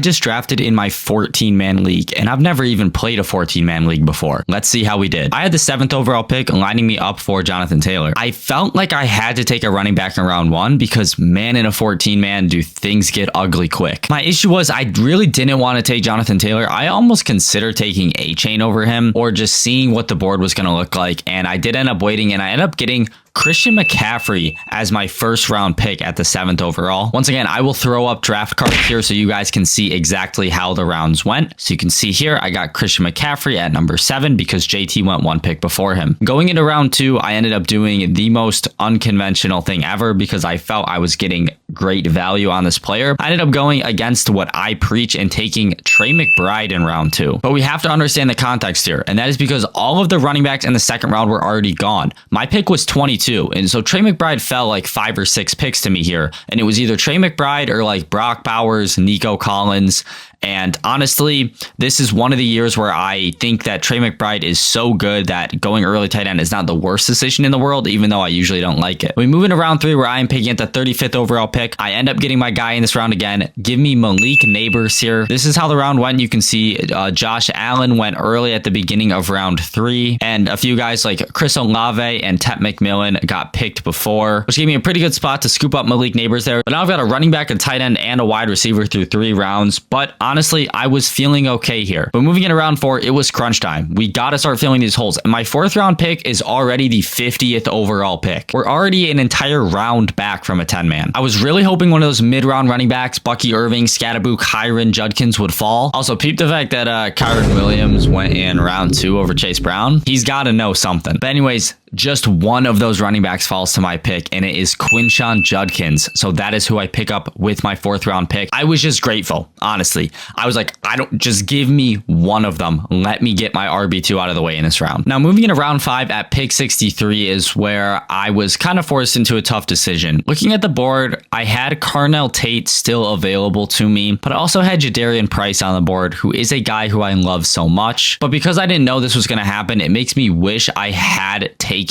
just drafted in my 14-man league, and I've never even played a 14-man league before. Let's see how we did. I had the 7th overall pick, lining me up for Jonathan Taylor. I felt like I had to take a running back in round 1 because, man, in a 14-man, do things get ugly quick. My issue was I really didn't want to take Jonathan Taylor. I almost considered taking A-Chain over him or just seeing what the board was going to look like, and I did end up waiting, and I ended up getting Christian McCaffrey as my first round pick at the 7th overall. Once again, I will throw up draft cards here so you guys can see exactly how the rounds went. So you can see here, I got Christian McCaffrey at number 7 because JT went 1 pick before him. Going into round 2, I ended up doing the most unconventional thing ever because I felt I was getting great value on this player. I ended up going against what I preach and taking Trey McBride in round 2. But we have to understand the context here, and that is because all of the running backs in the 2nd round were already gone. My pick was 22. And so Trey McBride fell like 5 or 6 picks to me here. And it was either Trey McBride or like Brock Bowers, Nico Collins. And honestly, this is one of the years where I think that Trey McBride is so good that going early tight end is not the worst decision in the world, even though I usually don't like it. We move into round 3 where I am picking at the 35th overall pick. I end up getting my guy in this round again. Give me Malik Nabers here. This is how the round went. You can see Josh Allen went early at the beginning of round 3. And a few guys like Chris Olave and Tet McMillan got picked before, which gave me a pretty good spot to scoop up Malik Nabers there. But now I've got a running back, a tight end, and a wide receiver through 3 rounds. But honestly, I was feeling okay here. But moving into round 4, it was crunch time. We got to start filling these holes. And my 4th round pick is already the 50th overall pick. We're already an entire round back from a 10-man. I was really hoping one of those mid-round running backs, Bucky Irving, Scatterbook, Kyron Judkins would fall. Also, peep the fact that Kyron Williams went in round 2 over Chase Brown. He's got to know something. But anyways, just one of those running backs falls to my pick, and it is Quinshon Judkins. So that is who I pick up with my 4th round pick. I was just grateful, honestly. I was like, just give me one of them. Let me get my RB2 out of the way in this round. Now, moving into round 5 at pick 63 is where I was kind of forced into a tough decision. Looking at the board, I had Carnell Tate still available to me, but I also had Jadarian Price on the board, who is a guy who I love so much. But because I didn't know this was going to happen, it makes me wish I had taken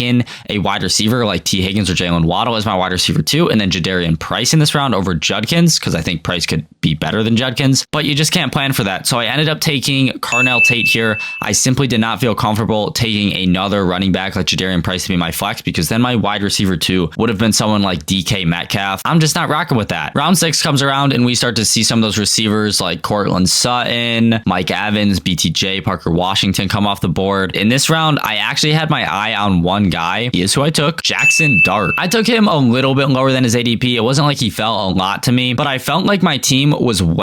a wide receiver like T. Higgins or Jalen Waddle as my wide receiver 2, and then Jadarian Price in this round over Judkins, because I think Price could be better than Judkins, but you just can't plan for that. So I ended up taking Carnell Tate here. I simply did not feel comfortable taking another running back like Jadarian Price to be my flex, because then my wide receiver 2 would have been someone like DK Metcalf. I'm just not rocking with that. Round 6 comes around and we start to see some of those receivers like Cortland Sutton, Mike Evans, BTJ, Parker Washington come off the board. In this round, I actually had my eye on one guy. He is who I took, Jackson Dart. I took him a little bit lower than his ADP. It wasn't like he fell a lot to me, but I felt like my team was well